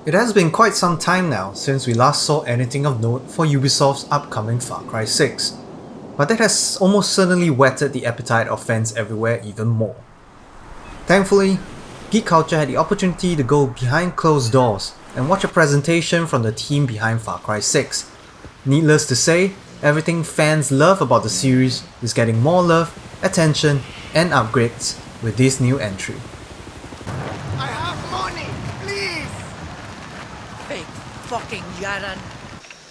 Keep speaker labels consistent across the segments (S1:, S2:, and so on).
S1: It has been quite some time now since we last saw anything of note for Ubisoft's upcoming Far Cry 6, but that has almost certainly whetted the appetite of fans everywhere even more. Thankfully, Geek Culture had the opportunity to go behind closed doors and watch a presentation from the team behind Far Cry 6. Needless to say, everything fans love about the series is getting more love, attention, and upgrades with this new entry.
S2: I have money, please!
S3: Fake fucking Yara.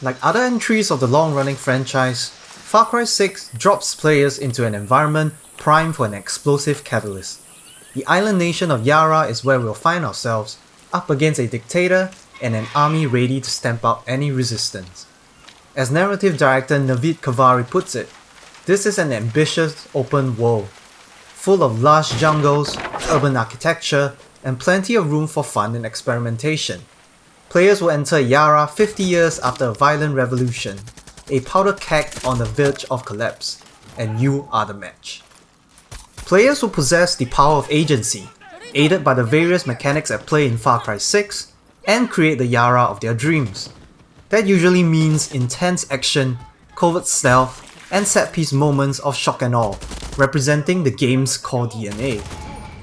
S1: Like other entries of the long-running franchise, Far Cry 6 drops players into an environment primed for an explosive catalyst. The island nation of Yara is where we'll find ourselves, up against a dictator and an army ready to stamp out any resistance. As narrative director Navid Kavari puts it, this is an ambitious open world, full of lush jungles, urban architecture, and plenty of room for fun and experimentation. Players will enter Yara 50 years after a violent revolution, a powder keg on the verge of collapse, and you are the match. Players will possess the power of agency, aided by the various mechanics at play in Far Cry 6, and create the Yara of their dreams. That usually means intense action, covert stealth, and set-piece moments of shock and awe, representing the game's core DNA.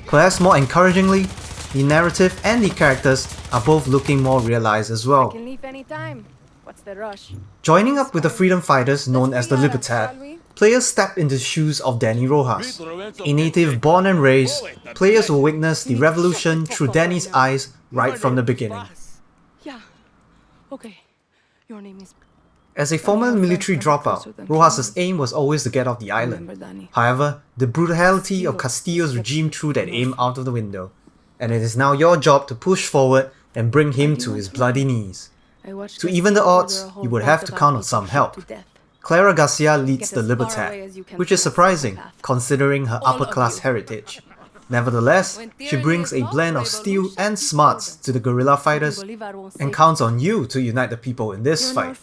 S1: Perhaps more encouragingly, the narrative and the characters are both looking more realized as well.
S4: Can leave anytime. What's the rush?
S1: Joining up with the freedom fighters known as the Libertad, players step into the shoes of Danny Rojas. A native born and raised, players will witness the revolution through Danny's eyes right from the beginning.
S4: Yeah. Okay. Your name is...
S1: As a former military dropout, Rojas' aim was always to get off the island. However, the brutality of Castillo's regime threw that aim out of the window, and it is now your job to push forward and bring him to his bloody knees. To even the odds, you would have to count on some help. Clara Garcia leads the Libertad, which is surprising considering her upper-class heritage. Nevertheless, she brings a blend of steel and smarts to the guerrilla fighters and counts on you to unite the people in this fight.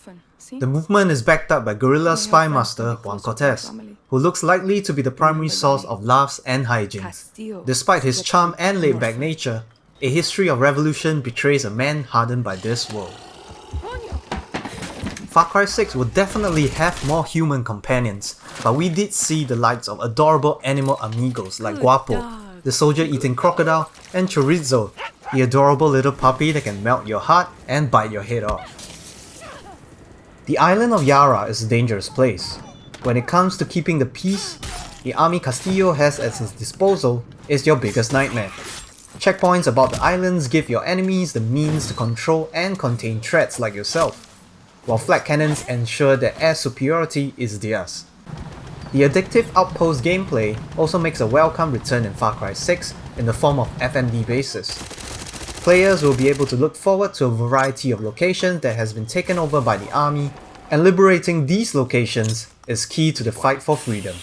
S1: The movement is backed up by guerrilla spy master Juan Cortez, who looks likely to be the primary source of laughs and hijinks. Despite his charm and laid-back nature, a history of revolution betrays a man hardened by this world. Far Cry 6 will definitely have more human companions, but we did see the likes of adorable animal amigos like Guapo, the soldier-eating crocodile, and Chorizo, the adorable little puppy that can melt your heart and bite your head off. The island of Yara is a dangerous place. When it comes to keeping the peace, the army Castillo has at his disposal is your biggest nightmare. Checkpoints about the islands give your enemies the means to control and contain threats like yourself, while flak cannons ensure that air superiority is theirs. The addictive outpost gameplay also makes a welcome return in Far Cry 6 in the form of FMD bases. Players will be able to look forward to a variety of locations that has been taken over by the army, and liberating these locations is key to the fight for freedom.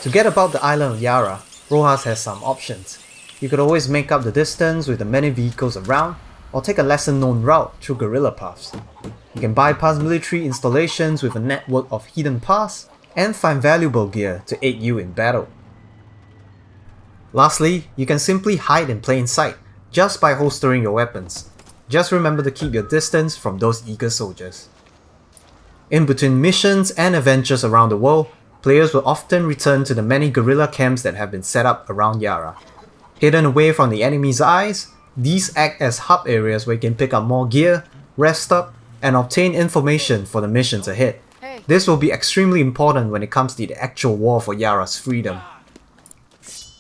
S1: To get about the island of Yara, Rojas has some options. You could always make up the distance with the many vehicles around, or take a lesser known route through guerrilla paths. You can bypass military installations with a network of hidden paths, and find valuable gear to aid you in battle. Lastly, you can simply hide in plain sight just by holstering your weapons. Just remember to keep your distance from those eager soldiers. In between missions and adventures around the world, players will often return to the many guerrilla camps that have been set up around Yara. Hidden away from the enemy's eyes, these act as hub areas where you can pick up more gear, rest up, and obtain information for the missions ahead. This will be extremely important when it comes to the actual war for Yara's freedom.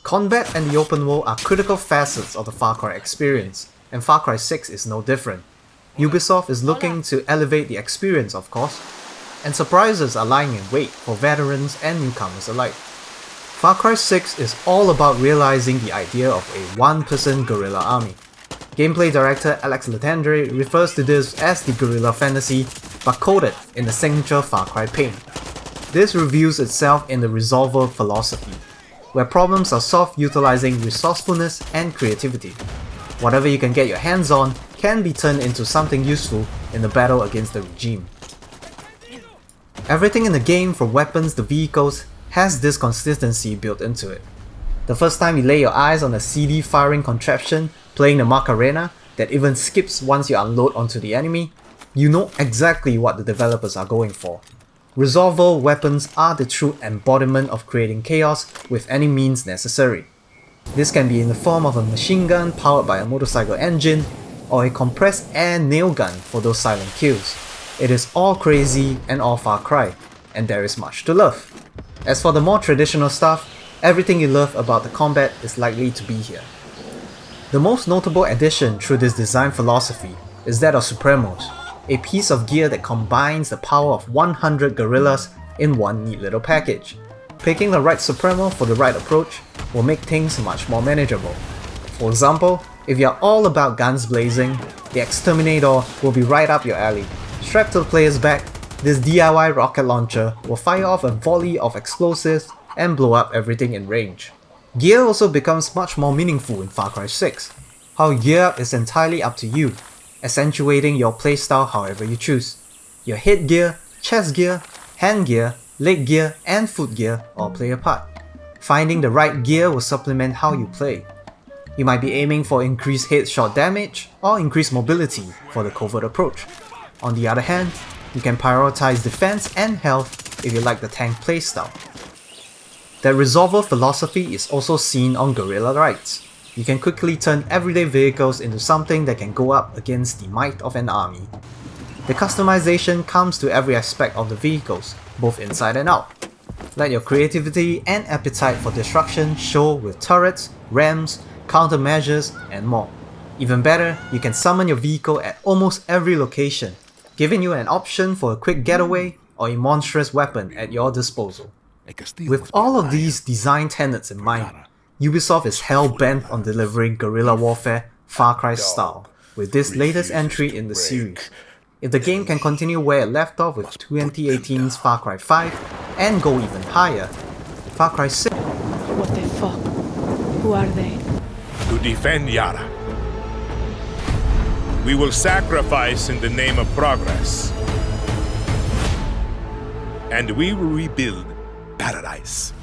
S1: Combat and the open world are critical facets of the Far Cry experience, and Far Cry 6 is no different. Ubisoft is looking to elevate the experience, of course, and surprises are lying in wait for veterans and newcomers alike. Far Cry 6 is all about realizing the idea of a one-person guerrilla army. Gameplay director Alex Letendre refers to this as the guerrilla fantasy, but coded in the signature Far Cry paint. This reveals itself in the resolver philosophy, where problems are solved utilizing resourcefulness and creativity. Whatever you can get your hands on can be turned into something useful in the battle against the regime. Everything in the game, from weapons to vehicles, has this consistency built into it. The first time you lay your eyes on a CD firing contraption playing the Macarena, that even skips once you unload onto the enemy, you know exactly what the developers are going for. Resolvable weapons are the true embodiment of creating chaos with any means necessary. This can be in the form of a machine gun powered by a motorcycle engine, or a compressed air nail gun for those silent kills. It is all crazy and all Far Cry, and there is much to love. As for the more traditional stuff, everything you love about the combat is likely to be here. The most notable addition through this design philosophy is that of Supremos, a piece of gear that combines the power of 100 guerrillas in one neat little package. Picking the right Supremo for the right approach will make things much more manageable. For example, if you're all about guns blazing, the Exterminator will be right up your alley. Strapped to the player's back, this DIY rocket launcher will fire off a volley of explosives and blow up everything in range. Gear also becomes much more meaningful in Far Cry 6. How you gear up is entirely up to you, accentuating your playstyle however you choose. Your head gear, chest gear, hand gear, leg gear, and foot gear all play a part. Finding the right gear will supplement how you play. You might be aiming for increased headshot damage or increased mobility for the covert approach. On the other hand, you can prioritize defense and health if you like the tank playstyle. That resolver philosophy is also seen on guerrilla raids. You can quickly turn everyday vehicles into something that can go up against the might of an army. The customization comes to every aspect of the vehicles, both inside and out. Let your creativity and appetite for destruction show with turrets, rams, countermeasures, and more. Even better, you can summon your vehicle at almost every location, giving you an option for a quick getaway or a monstrous weapon at your disposal. With all of these design tenets in mind, Ubisoft is hell-bent on delivering guerrilla warfare Far Cry style with this latest entry in the series. If the game can continue where it left off with 2018's Far Cry 5 and go even higher, Far Cry 6...
S4: What the fuck? Who are they?
S5: To defend Yara. We will sacrifice in the name of progress. And we will rebuild paradise.